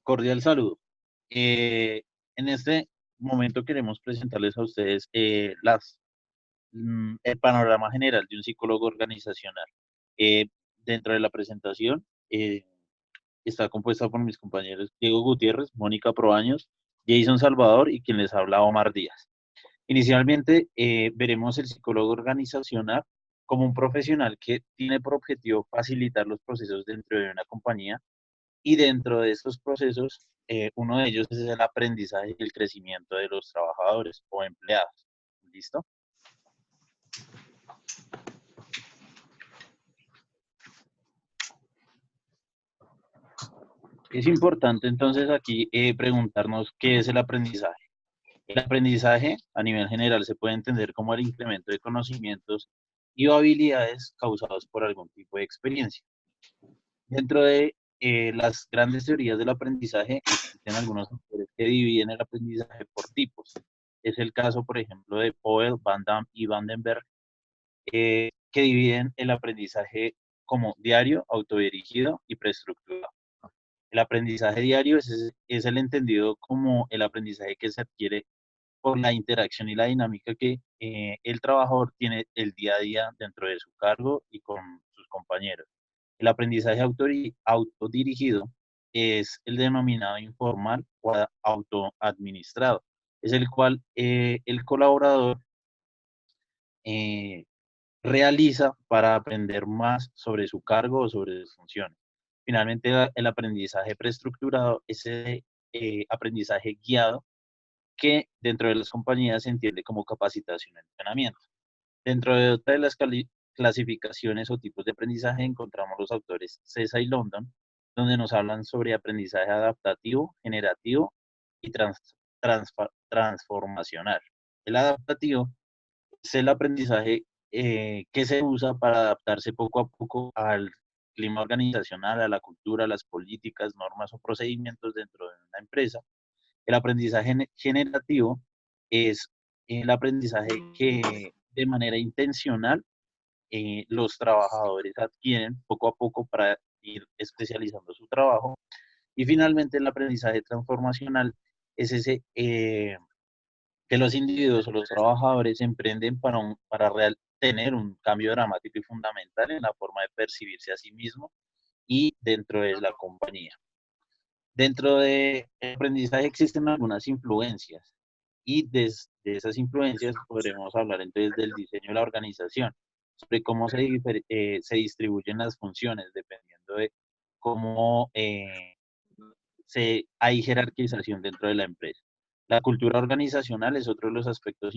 Cordial saludo. En este momento queremos presentarles a ustedes el panorama general de un psicólogo organizacional. Eh, Dentro de la presentación está compuesta por mis compañeros Diego Gutiérrez, Mónica Proaños, Jason Salvador y quien les habla Omar Díaz. Inicialmente veremos el psicólogo organizacional como un profesional que tiene por objetivo facilitar los procesos dentro de una compañía y dentro de estos procesos, uno de ellos es el aprendizaje y el crecimiento de los trabajadores o empleados. ¿Listo? Es importante entonces aquí preguntarnos qué es el aprendizaje. El aprendizaje a nivel general se puede entender como el incremento de conocimientos y o habilidades causados por algún tipo de experiencia. Dentro de las grandes teorías del aprendizaje existen algunos autores que dividen el aprendizaje por tipos. Es el caso, por ejemplo, de Powell, Van Damme y Vandenberg, que dividen el aprendizaje como diario, autodirigido y preestructurado. El aprendizaje diario es el entendido como el aprendizaje que se adquiere por la interacción y la dinámica que el trabajador tiene el día a día dentro de su cargo y con sus compañeros. El aprendizaje autodirigido es el denominado informal o autoadministrado. Es el cual el colaborador eh, realiza para aprender más sobre su cargo o sobre sus funciones. Finalmente, el aprendizaje preestructurado es el aprendizaje guiado que dentro de las compañías se entiende como capacitación y entrenamiento. Dentro de otra de las clasificaciones o tipos de aprendizaje encontramos los autores Cesa y London, donde nos hablan sobre aprendizaje adaptativo, generativo y transformacional. El adaptativo es el aprendizaje que se usa para adaptarse poco a poco al clima organizacional, a la cultura, a las políticas, normas o procedimientos dentro de una empresa. El aprendizaje generativo es el aprendizaje que de manera intencional los trabajadores adquieren poco a poco para ir especializando su trabajo. Y finalmente el aprendizaje transformacional es ese que los individuos o los trabajadores emprenden para tener un cambio dramático y fundamental en la forma de percibirse a sí mismo y dentro de la compañía. Dentro del aprendizaje existen algunas influencias y desde esas influencias podremos hablar entonces del diseño de la organización, sobre cómo se distribuyen las funciones dependiendo de cómo hay jerarquización dentro de la empresa. La cultura organizacional es otro de los aspectos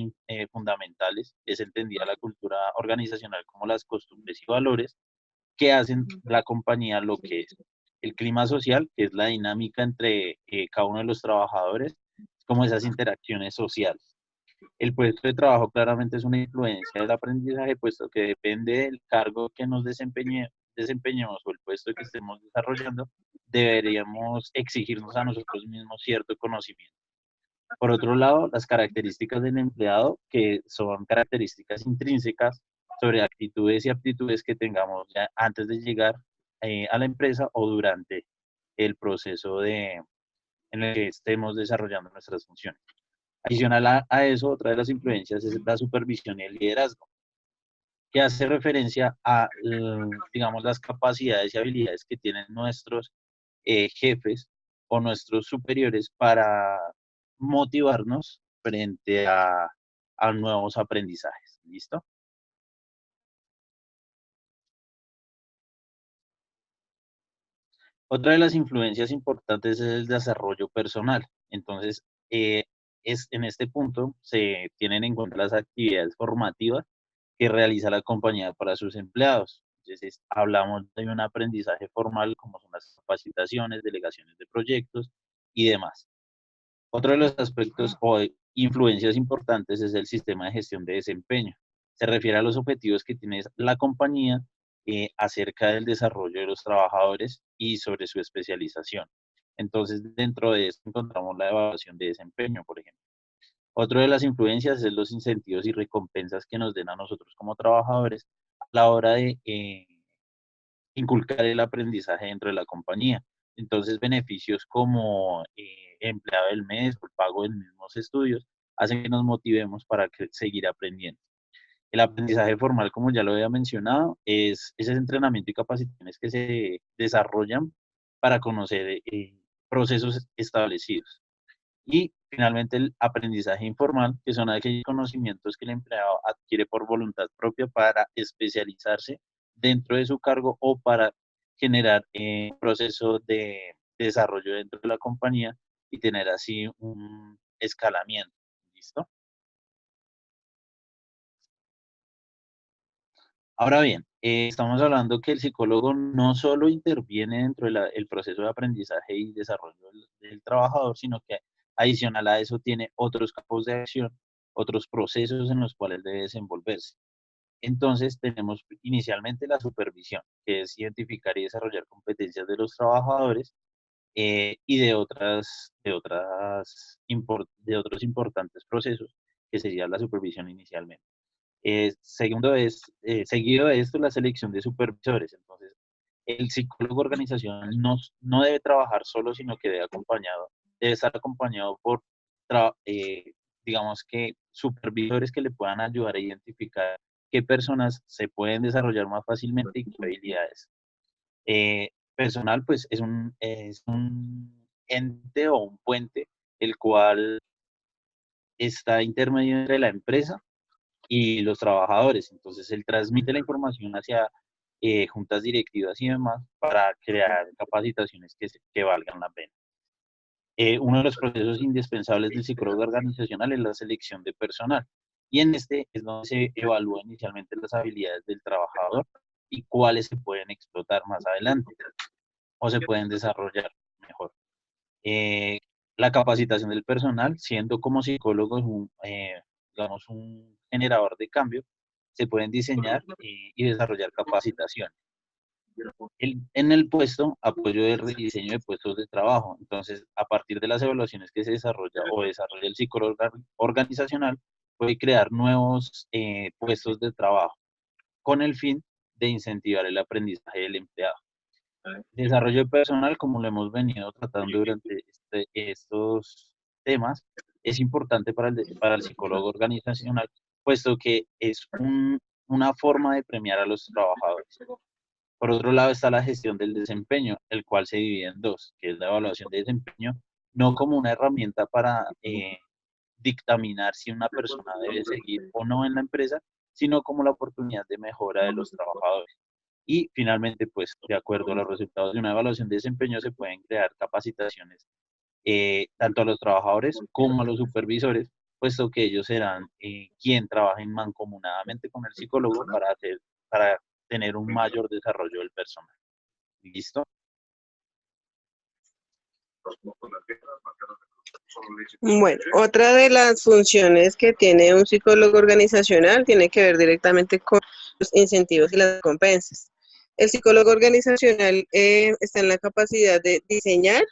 fundamentales. Es entendida la cultura organizacional como las costumbres y valores que hacen la compañía lo que es. El clima social, que es la dinámica entre cada uno de los trabajadores, como esas interacciones sociales. El puesto de trabajo claramente es una influencia del aprendizaje, puesto que depende del cargo que nos desempeñemos o el puesto que estemos desarrollando, deberíamos exigirnos a nosotros mismos cierto conocimiento. Por otro lado, las características del empleado, que son características intrínsecas sobre actitudes y aptitudes que tengamos ya antes de llegar a la empresa o durante el proceso en el que estemos desarrollando nuestras funciones. Adicional a eso, otra de las influencias es la supervisión y el liderazgo, que hace referencia a, digamos, las capacidades y habilidades que tienen nuestros jefes o nuestros superiores para motivarnos frente a nuevos aprendizajes. ¿Listo? Otra de las influencias importantes es el desarrollo personal. Entonces, en este punto se tienen en cuenta las actividades formativas que realiza la compañía para sus empleados. Entonces, hablamos de un aprendizaje formal como son las capacitaciones, delegaciones de proyectos y demás. Otro de los aspectos o influencias importantes es el sistema de gestión de desempeño. Se refiere a los objetivos que tiene la compañía acerca del desarrollo de los trabajadores y sobre su especialización. Entonces, dentro de esto encontramos la evaluación de desempeño, por ejemplo. Otro de las influencias es los incentivos y recompensas que nos den a nosotros como trabajadores a la hora de inculcar el aprendizaje dentro de la compañía. Entonces, beneficios como empleado del mes o el pago de los mismos estudios hacen que nos motivemos para seguir aprendiendo. El aprendizaje formal, como ya lo había mencionado, es ese entrenamiento y capacitaciones que se desarrollan para conocer procesos establecidos. Y finalmente el aprendizaje informal, que son aquellos conocimientos que el empleado adquiere por voluntad propia para especializarse dentro de su cargo o para generar un proceso de desarrollo dentro de la compañía y tener así un escalamiento. ¿Listo? Ahora bien, estamos hablando que el psicólogo no solo interviene dentro del proceso de aprendizaje y desarrollo del trabajador, sino que adicional a eso tiene otros campos de acción, otros procesos en los cuales debe desenvolverse. Entonces, tenemos inicialmente la supervisión, que es identificar y desarrollar competencias de los trabajadores y de otros importantes procesos, que sería la supervisión inicialmente. Seguido de esto, la selección de supervisores. Entonces, el psicólogo organizacional no debe trabajar solo, sino que debe estar acompañado por, digamos que, supervisores que le puedan ayudar a identificar qué personas se pueden desarrollar más fácilmente y qué habilidades. Personal, pues, es un ente o un puente el cual está intermedio entre la empresa y los trabajadores. Entonces, él transmite la información hacia juntas directivas y demás para crear capacitaciones que valgan la pena. Uno de los procesos indispensables del psicólogo organizacional es la selección de personal. Y en este es donde se evalúa inicialmente las habilidades del trabajador y cuáles se pueden explotar más adelante o se pueden desarrollar mejor. Eh, la capacitación del personal, siendo como psicólogos digamos, un generador de cambio, se pueden diseñar y desarrollar capacitaciones. En el puesto, apoyo de rediseño de puestos de trabajo. Entonces, a partir de las evaluaciones que se desarrolla o desarrolla el psicólogo organizacional, puede crear nuevos puestos de trabajo con el fin de incentivar el aprendizaje del empleado. Desarrollo personal, como lo hemos venido tratando durante estos temas, es importante para el psicólogo organizacional, puesto que es una forma de premiar a los trabajadores. Por otro lado está la gestión del desempeño, el cual se divide en dos, que es la evaluación de desempeño, no como una herramienta para dictaminar si una persona debe seguir o no en la empresa, sino como la oportunidad de mejora de los trabajadores. Y finalmente, pues, de acuerdo a los resultados de una evaluación de desempeño, se pueden crear capacitaciones tanto a los trabajadores como a los supervisores, puesto que ellos serán quien trabajen mancomunadamente con el psicólogo para tener un mayor desarrollo del personal. ¿Listo? Bueno, otra de las funciones que tiene un psicólogo organizacional tiene que ver directamente con los incentivos y las recompensas. El psicólogo organizacional está en la capacidad de diseñar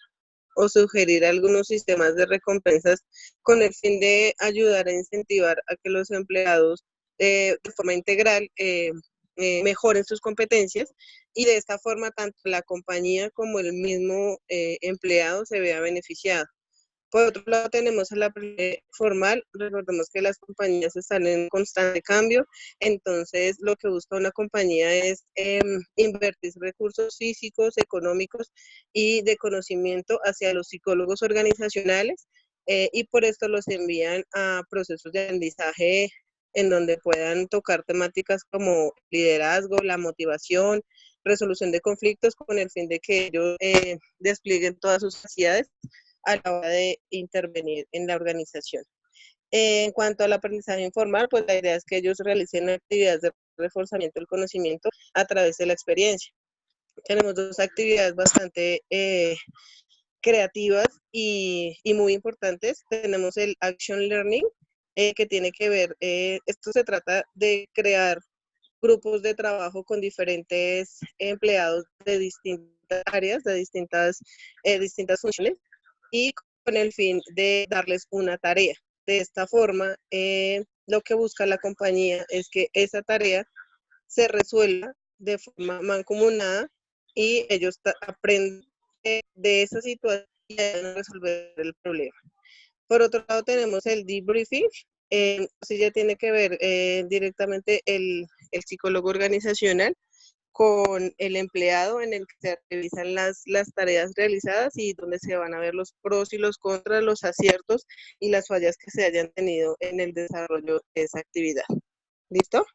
o sugerir algunos sistemas de recompensas con el fin de ayudar a incentivar a que los empleados de forma integral mejoren sus competencias y de esta forma tanto la compañía como el mismo empleado se vea beneficiado. Por otro lado, tenemos el aprendizaje formal. Recordemos que las compañías están en constante cambio, entonces lo que busca una compañía es invertir recursos físicos, económicos y de conocimiento hacia los psicólogos organizacionales y por esto los envían a procesos de aprendizaje en donde puedan tocar temáticas como liderazgo, la motivación, resolución de conflictos con el fin de que ellos desplieguen todas sus capacidades a la hora de intervenir en la organización. En cuanto al aprendizaje informal, pues la idea es que ellos realicen actividades de reforzamiento del conocimiento a través de la experiencia. Tenemos dos actividades bastante creativas y muy importantes. Tenemos el Action Learning, que tiene que ver, esto se trata de crear grupos de trabajo con diferentes empleados de distintas áreas, de distintas funciones, y con el fin de darles una tarea. De esta forma, lo que busca la compañía es que esa tarea se resuelva de forma mancomunada y ellos aprenden de esa situación y resolver el problema. Por otro lado, tenemos el debriefing. Sí, ya tiene que ver directamente el psicólogo organizacional con el empleado, en el que se realizan las tareas realizadas y donde se van a ver los pros y los contras, los aciertos y las fallas que se hayan tenido en el desarrollo de esa actividad. ¿Listo?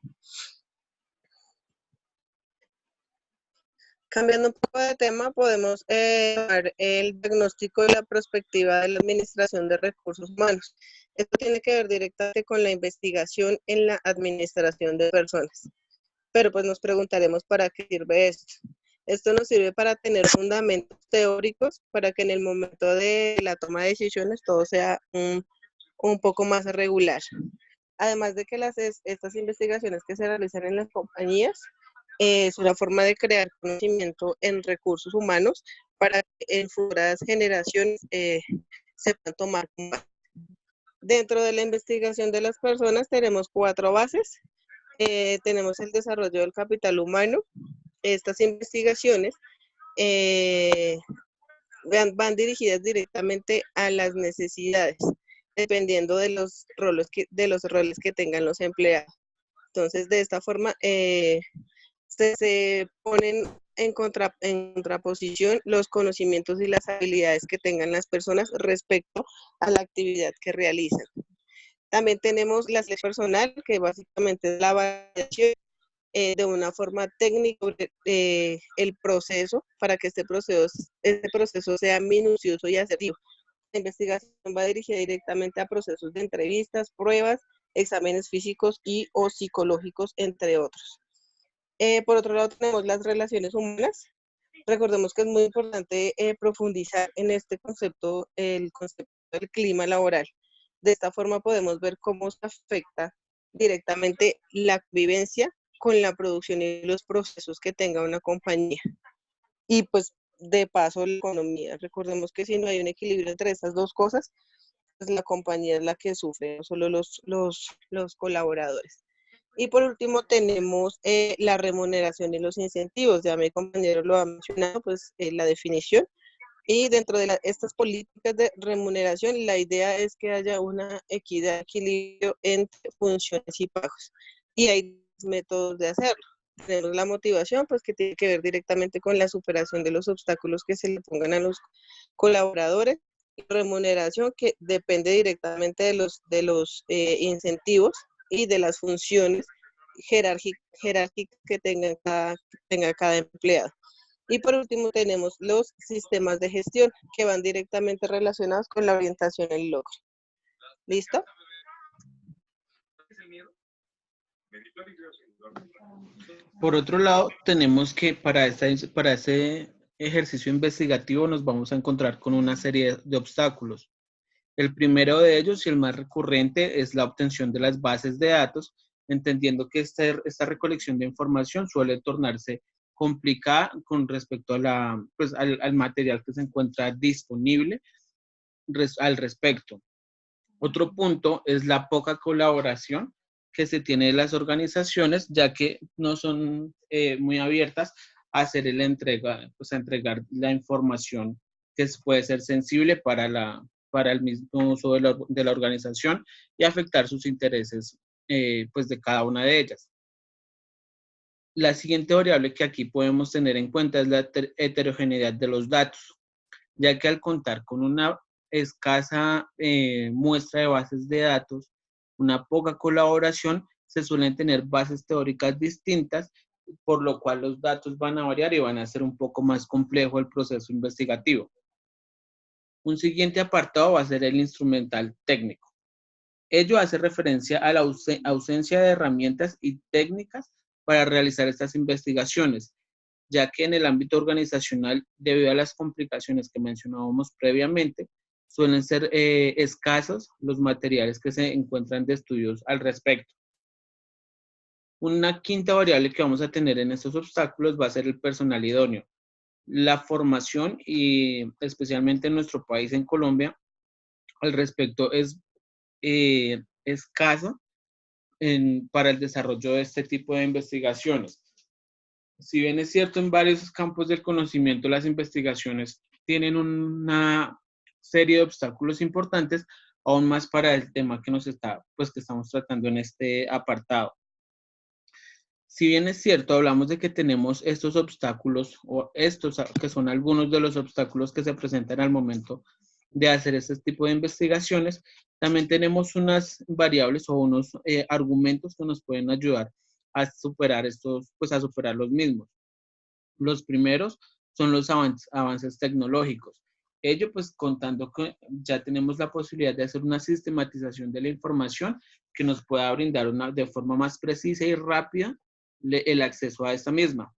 Cambiando un poco de tema, podemos tomar el diagnóstico y la perspectiva de la administración de recursos humanos. Esto tiene que ver directamente con la investigación en la administración de personas. Pero pues nos preguntaremos para qué sirve esto. Esto nos sirve para tener fundamentos teóricos para que en el momento de la toma de decisiones todo sea un poco más regular. Además de que estas investigaciones que se realizan en las compañías es una forma de crear conocimiento en recursos humanos para que en futuras generaciones se puedan tomar. Dentro de la investigación de las personas tenemos 4 bases. Tenemos el desarrollo del capital humano. Estas investigaciones van dirigidas directamente a las necesidades, dependiendo de los roles que tengan los empleados. Entonces, de esta forma, se ponen en contraposición los conocimientos y las habilidades que tengan las personas respecto a la actividad que realizan. También tenemos la selección personal, que básicamente es la validación de una forma técnica el proceso para que este proceso sea minucioso y asertivo. La investigación va dirigida directamente a procesos de entrevistas, pruebas, exámenes físicos y o psicológicos, entre otros. Por otro lado, tenemos las relaciones humanas. Recordemos que es muy importante profundizar en este concepto, el concepto del clima laboral. De esta forma podemos ver cómo se afecta directamente la vivencia con la producción y los procesos que tenga una compañía. Y pues de paso la economía. Recordemos que si no hay un equilibrio entre estas dos cosas, pues la compañía es la que sufre, no solo los colaboradores. Y por último tenemos la remuneración y los incentivos. Ya mi compañero lo ha mencionado, pues la definición. Y dentro de estas políticas de remuneración, la idea es que haya una equidad, equilibrio entre funciones y pagos. Y hay métodos de hacerlo. Tenemos la motivación, pues que tiene que ver directamente con la superación de los obstáculos que se le pongan a los colaboradores. Y remuneración que depende directamente de los incentivos y de las funciones jerárquicas que tenga cada empleado. Y por último tenemos los sistemas de gestión que van directamente relacionados con la orientación y el logro. ¿Listo? Por otro lado, tenemos que para ese ejercicio investigativo nos vamos a encontrar con una serie de obstáculos. El primero de ellos y el más recurrente es la obtención de las bases de datos, entendiendo que esta recolección de información suele tornarse complicada con respecto a al material que se encuentra disponible al respecto. Otro punto es la poca colaboración que se tiene de las organizaciones, ya que no son muy abiertas a hacer a entregar la información que puede ser sensible para el mismo uso de la organización y afectar sus intereses pues de cada una de ellas. La siguiente variable que aquí podemos tener en cuenta es la heterogeneidad de los datos, ya que al contar con una escasa muestra de bases de datos, una poca colaboración, se suelen tener bases teóricas distintas, por lo cual los datos van a variar y van a ser un poco más complejo el proceso investigativo. Un siguiente apartado va a ser el instrumental técnico. Ello hace referencia a la ausencia de herramientas y técnicas para realizar estas investigaciones, ya que en el ámbito organizacional, debido a las complicaciones que mencionábamos previamente, suelen ser escasos los materiales que se encuentran de estudios al respecto. Una quinta variable que vamos a tener en estos obstáculos va a ser el personal idóneo. La formación, y especialmente en nuestro país, en Colombia, al respecto es escaso para el desarrollo de este tipo de investigaciones. si bien es cierto en varios campos del conocimiento las investigaciones tienen una serie de obstáculos importantes, aún más para el tema que que estamos tratando en este apartado. Si bien es cierto, hablamos de que tenemos estos obstáculos, o estos que son algunos de los obstáculos que se presentan al momento de hacer este tipo de investigaciones, también tenemos unas variables o unos argumentos que nos pueden ayudar a superar a superar los mismos. Los primeros son los avances tecnológicos. Ello, pues, contando que ya tenemos la posibilidad de hacer una sistematización de la información que nos pueda brindar de forma más precisa y rápida el acceso a esta misma.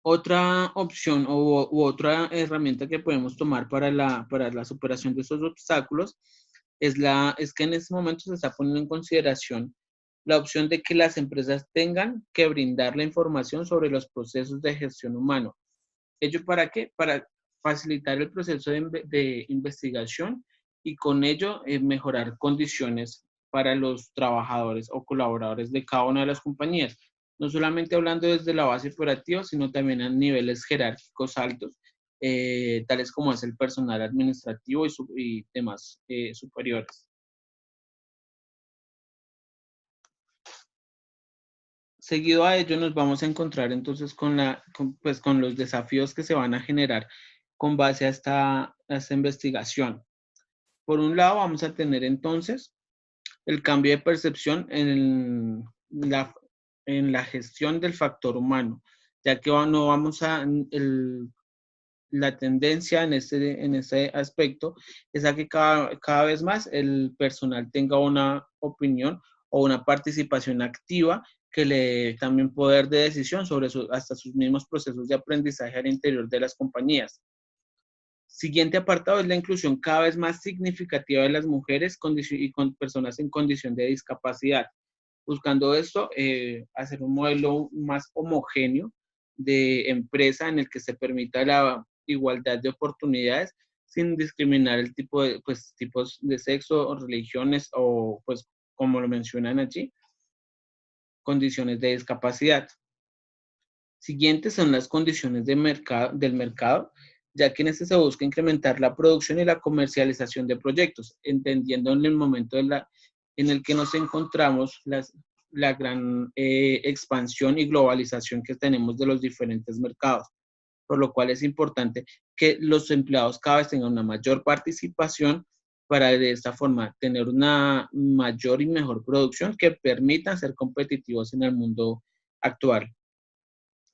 Otra opción u otra herramienta que podemos tomar para la superación de estos obstáculos es que en este momento se está poniendo en consideración la opción de que las empresas tengan que brindar la información sobre los procesos de gestión humano. ¿Ello para qué? Para facilitar el proceso de investigación y con ello mejorar condiciones para los trabajadores o colaboradores de cada una de las compañías. No solamente hablando desde la base operativa, sino también a niveles jerárquicos altos, tales como es el personal administrativo y demás superiores. Seguido a ello nos vamos a encontrar entonces con los desafíos que se van a generar con base a esta investigación. Por un lado vamos a tener entonces el cambio de percepción en la gestión del factor humano, ya que no vamos a, la tendencia en ese aspecto es a que cada vez más el personal tenga una opinión o una participación activa que le dé también poder de decisión sobre hasta sus mismos procesos de aprendizaje al interior de las compañías. Siguiente apartado es la inclusión cada vez más significativa de las mujeres y con personas en condición de discapacidad. Buscando esto, hacer un modelo más homogéneo de empresa en el que se permita la igualdad de oportunidades sin discriminar el tipos de sexo o religiones o, pues, como lo mencionan allí, condiciones de discapacidad. Siguientes son las condiciones del mercado, ya que en este se busca incrementar la producción y la comercialización de proyectos, entendiendo en el momento en el que nos encontramos la gran expansión y globalización que tenemos de los diferentes mercados, por lo cual es importante que los empleados cada vez tengan una mayor participación para de esta forma tener una mayor y mejor producción que permita ser competitivos en el mundo actual.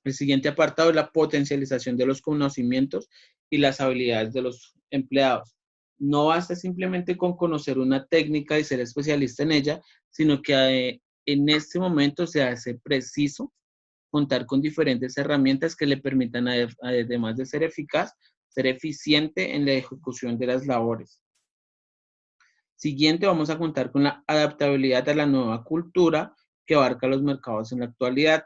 El siguiente apartado es la potencialización de los conocimientos y las habilidades de los empleados. No basta simplemente con conocer una técnica y ser especialista en ella, sino que en este momento se hace preciso contar con diferentes herramientas que le permitan, además de ser eficaz, ser eficiente en la ejecución de las labores. Siguiente, vamos a contar con la adaptabilidad a la nueva cultura que abarca los mercados en la actualidad.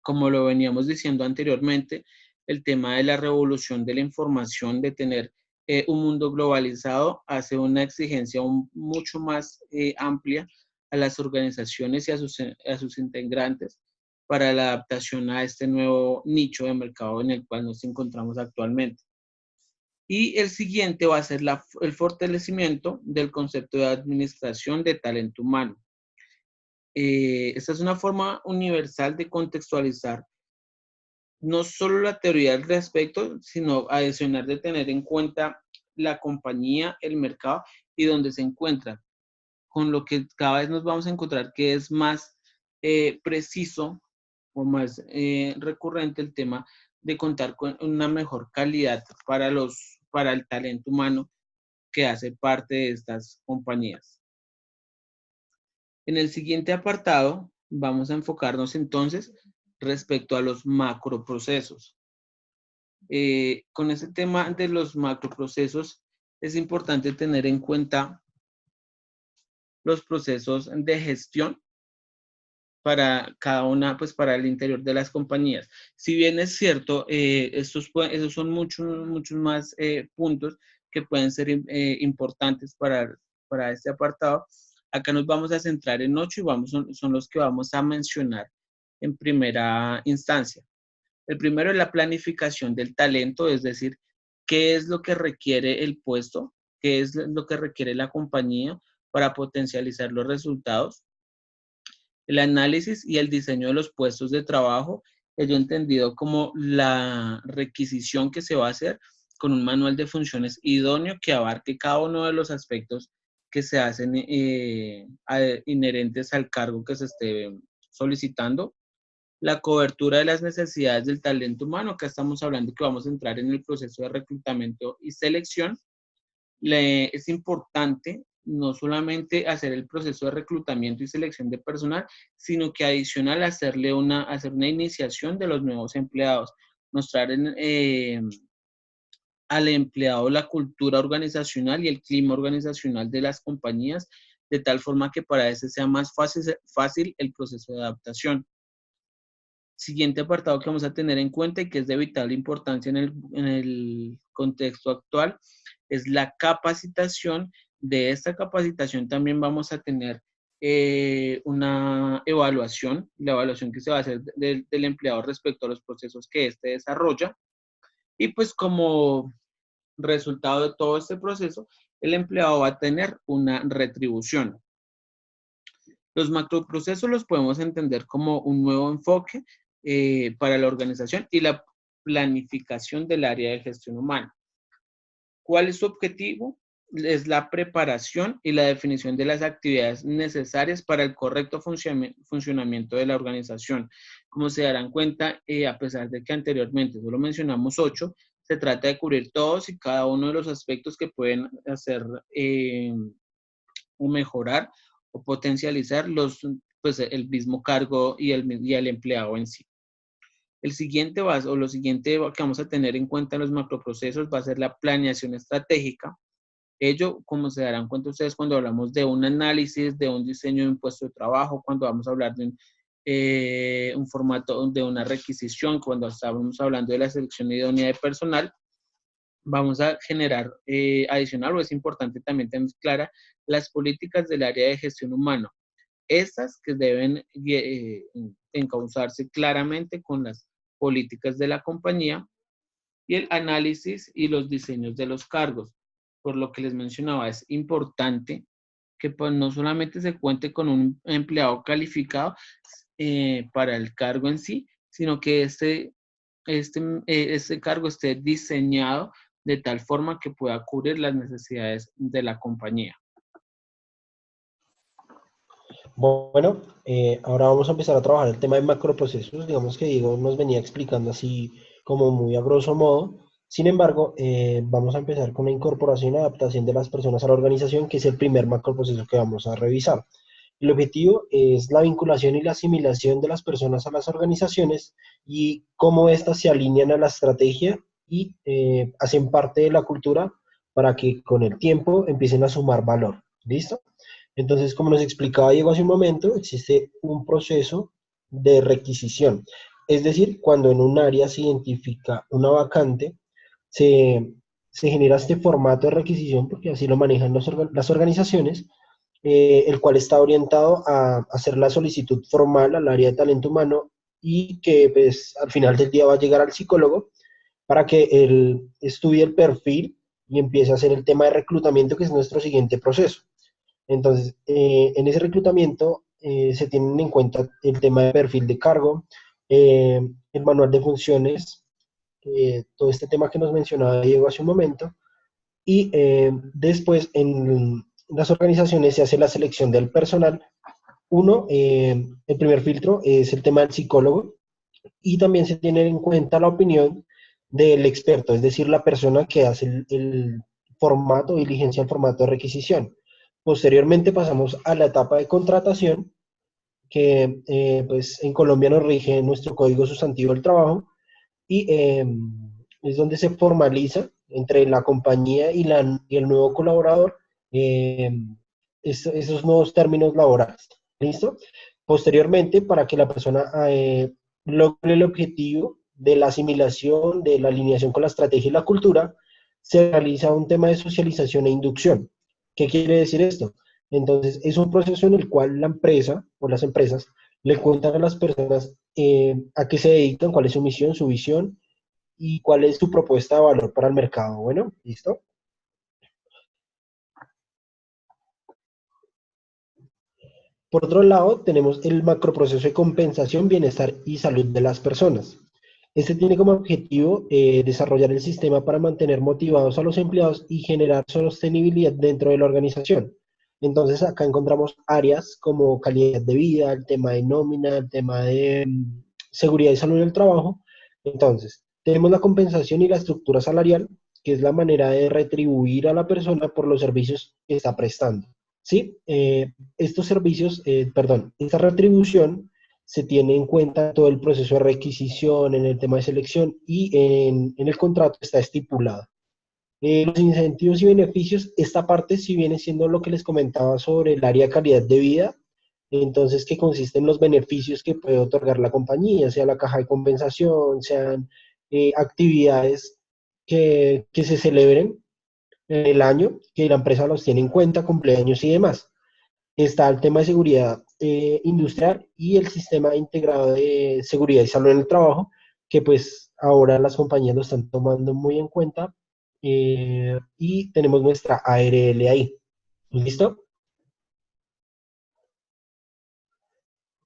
Como lo veníamos diciendo anteriormente, el tema de la revolución de la información, de tener un mundo globalizado, hace una exigencia mucho más amplia a las organizaciones y a sus integrantes para la adaptación a este nuevo nicho de mercado en el cual nos encontramos actualmente. Y el siguiente va a ser el fortalecimiento del concepto de administración de talento humano. Esta es una forma universal de contextualizar no solo la teoría al respecto, sino adicional de tener en cuenta la compañía, el mercado y donde se encuentra, con lo que cada vez nos vamos a encontrar que es más preciso o más recurrente el tema de contar con una mejor calidad para el talento humano que hace parte de estas compañías. En el siguiente apartado vamos a enfocarnos entonces respecto a los macroprocesos. Con ese tema de los macroprocesos es importante tener en cuenta los procesos de gestión para cada una, pues para el interior de las compañías. Si bien es cierto, esos son muchos más puntos que pueden ser importantes para este apartado. Acá nos vamos a centrar en 8 y son los que vamos a mencionar en primera instancia. El primero es la planificación del talento, es decir, qué es lo que requiere el puesto, qué es lo que requiere la compañía para potencializar los resultados. El análisis y el diseño de los puestos de trabajo, ello entendido como la requisición que se va a hacer con un manual de funciones idóneo que abarque cada uno de los aspectos que se hacen inherentes al cargo que se esté solicitando. La cobertura de las necesidades del talento humano, acá estamos hablando que vamos a entrar en el proceso de reclutamiento y selección. Es importante no solamente hacer el proceso de reclutamiento y selección de personal, sino que adicional hacer una iniciación de los nuevos empleados, mostrar al empleado la cultura organizacional y el clima organizacional de las compañías, de tal forma que para ese sea más fácil el proceso de adaptación. Siguiente apartado que vamos a tener en cuenta y que es de vital importancia en el contexto actual es la capacitación. De esta capacitación también vamos a tener una evaluación, la evaluación que se va a hacer del empleado respecto a los procesos que éste desarrolla. Y pues como resultado de todo este proceso, el empleado va a tener una retribución. Los macroprocesos los podemos entender como un nuevo enfoque para la organización y la planificación del área de gestión humana. ¿Cuál es su objetivo? Es la preparación y la definición de las actividades necesarias para el correcto funcionamiento de la organización. Como se darán cuenta, a pesar de que anteriormente solo mencionamos 8, se trata de cubrir todos y cada uno de los aspectos que pueden hacer o mejorar o potencializar el mismo cargo y el empleado en sí. Lo siguiente que vamos a tener en cuenta en los macroprocesos va a ser la planeación estratégica. Ello, como se darán cuenta ustedes cuando hablamos de un análisis, de un diseño de un puesto de trabajo, cuando vamos a hablar de un formato de una requisición, cuando estamos hablando de la selección idónea de personal, vamos a generar adicional, o es importante también tener clara las políticas del área de gestión humana. Estas que deben encauzarse claramente con las políticas de la compañía y el análisis y los diseños de los cargos. Por lo que les mencionaba, es importante que pues, no solamente se cuente con un empleado calificado para el cargo en sí, sino que este cargo esté diseñado de tal forma que pueda cubrir las necesidades de la compañía. Bueno, ahora vamos a empezar a trabajar el tema de macroprocesos. Digamos que Diego nos venía explicando así como muy a grosso modo. Sin embargo, vamos a empezar con la incorporación y adaptación de las personas a la organización, que es el primer macroproceso que vamos a revisar. El objetivo es la vinculación y la asimilación de las personas a las organizaciones y cómo éstas se alinean a la estrategia y hacen parte de la cultura para que con el tiempo empiecen a sumar valor. ¿Listo? Entonces, como nos explicaba Diego hace un momento, existe un proceso de requisición. Es decir, cuando en un área se identifica una vacante, se genera este formato de requisición, porque así lo manejan las organizaciones, el cual está orientado a hacer la solicitud formal al área de talento humano y que pues, al final del día va a llegar al psicólogo para que él estudie el perfil y empiece a hacer el tema de reclutamiento, que es nuestro siguiente proceso. Entonces, en ese reclutamiento se tienen en cuenta el tema de perfil de cargo, el manual de funciones, todo este tema que nos mencionaba Diego hace un momento, y después en las organizaciones se hace la selección del personal. El primer filtro es el tema del psicólogo, y también se tiene en cuenta la opinión del experto, es decir, la persona que hace el formato, diligencia el formato de requisición. Posteriormente pasamos a la etapa de contratación, que pues en Colombia nos rige nuestro Código Sustantivo del Trabajo, y es donde se formaliza entre la compañía y el nuevo colaborador esos nuevos términos laborales. ¿Listo? Posteriormente, para que la persona logre el objetivo de la asimilación, de la alineación con la estrategia y la cultura, se realiza un tema de socialización e inducción. ¿Qué quiere decir esto? Entonces, es un proceso en el cual la empresa o las empresas Le cuentan a las personas a qué se dedican, cuál es su misión, su visión y cuál es su propuesta de valor para el mercado. Bueno, ¿listo? Por otro lado, tenemos el macroproceso de compensación, bienestar y salud de las personas. Este tiene como objetivo desarrollar el sistema para mantener motivados a los empleados y generar sostenibilidad dentro de la organización. Entonces, acá encontramos áreas como calidad de vida, el tema de nómina, el tema de seguridad y salud en el trabajo. Entonces, tenemos la compensación y la estructura salarial, que es la manera de retribuir a la persona por los servicios que está prestando. ¿Sí? Estos servicios, perdón, esta retribución se tiene en cuenta todo el proceso de requisición, en el tema de selección y en el contrato está estipulado. Los incentivos y beneficios, esta parte sí viene siendo lo que les comentaba sobre el área de calidad de vida, entonces que consiste en los beneficios que puede otorgar la compañía, sea la caja de compensación, sean actividades que se celebren en el año, que la empresa los tiene en cuenta, cumpleaños y demás. Está el tema de seguridad industrial y el sistema integrado de seguridad y salud en el trabajo, que pues ahora las compañías lo están tomando muy en cuenta y tenemos nuestra ARL ahí. ¿Listo?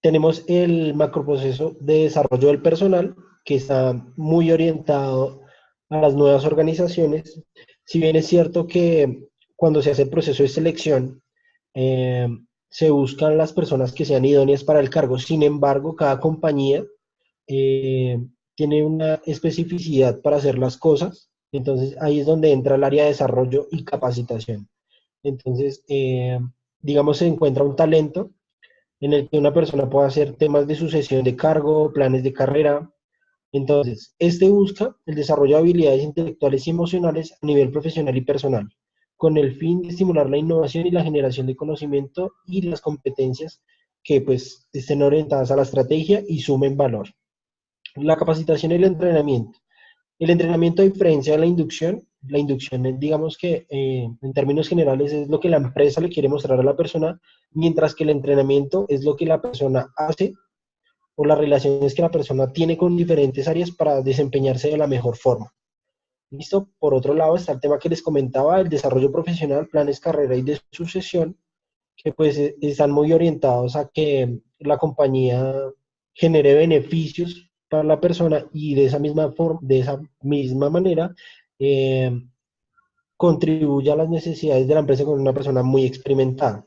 Tenemos el macroproceso de desarrollo del personal, que está muy orientado a las nuevas organizaciones. Si bien es cierto que cuando se hace el proceso de selección, eh, se buscan las personas que sean idóneas para el cargo. Sin embargo, cada compañía eh, tiene una especificidad para hacer las cosas. Entonces, ahí es donde entra el área de desarrollo y capacitación. Entonces, digamos, se encuentra un talento en el que una persona pueda hacer temas de sucesión de cargo, planes de carrera. Entonces, este busca el desarrollo de habilidades intelectuales y emocionales a nivel profesional y personal, con el fin de estimular la innovación y la generación de conocimiento y las competencias que pues estén orientadas a la estrategia y sumen valor. La capacitación y el entrenamiento. El entrenamiento, a diferencia de la inducción es, digamos que en términos generales es lo que la empresa le quiere mostrar a la persona, mientras que el entrenamiento es lo que la persona hace o las relaciones que la persona tiene con diferentes áreas para desempeñarse de la mejor forma. ¿Listo? Por otro lado está el tema que les comentaba, el desarrollo profesional, planes, carrera y de sucesión, que pues están muy orientados a que la compañía genere beneficios para la persona y de esa misma forma, de esa misma manera, eh, contribuya a las necesidades de la empresa con una persona muy experimentada.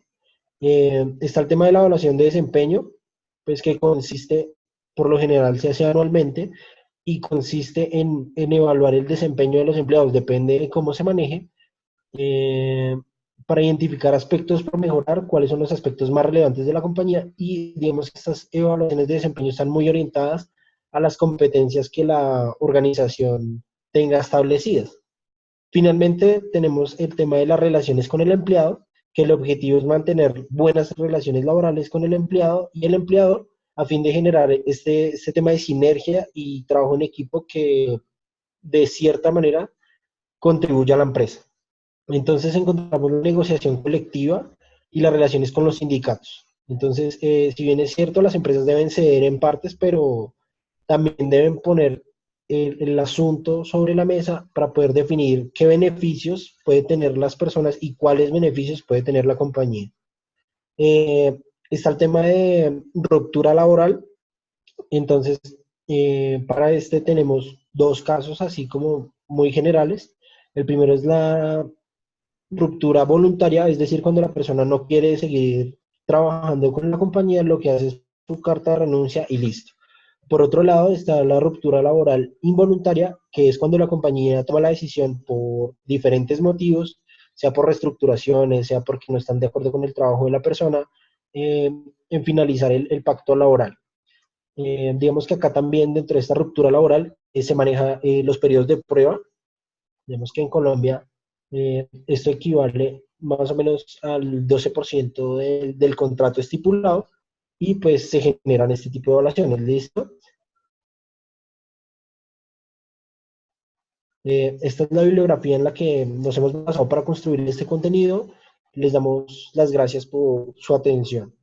Está el tema de la evaluación de desempeño, pues que consiste, por lo general se hace anualmente, y consiste en evaluar el desempeño de los empleados, depende de cómo se maneje, eh, para identificar aspectos por mejorar, cuáles son los aspectos más relevantes de la compañía y digamos que estas evaluaciones de desempeño están muy orientadas a las competencias que la organización tenga establecidas. Finalmente, tenemos el tema de las relaciones con el empleado, que el objetivo es mantener buenas relaciones laborales con el empleado y el empleador a fin de generar este tema de sinergia y trabajo en equipo que de cierta manera contribuye a la empresa. Entonces encontramos la negociación colectiva y las relaciones con los sindicatos. Entonces, si bien es cierto, las empresas deben ceder en partes, pero también deben poner el asunto sobre la mesa para poder definir qué beneficios puede tener las personas y cuáles beneficios puede tener la compañía. Está el tema de ruptura laboral. Entonces, para este tenemos dos casos así como muy generales. El primero es la ruptura voluntaria, es decir, cuando la persona no quiere seguir trabajando con la compañía, lo que hace es su carta de renuncia y listo. Por otro lado, está la ruptura laboral involuntaria, que es cuando la compañía toma la decisión por diferentes motivos, sea por reestructuraciones, sea porque no están de acuerdo con el trabajo de la persona, en finalizar el pacto laboral. Digamos que acá también dentro de esta ruptura laboral se maneja los periodos de prueba. Digamos que en Colombia esto equivale más o menos al 12% del contrato estipulado y pues se generan este tipo de evaluaciones. ¿Listo? Esta es la bibliografía en la que nos hemos basado para construir este contenido. Les damos las gracias por su atención.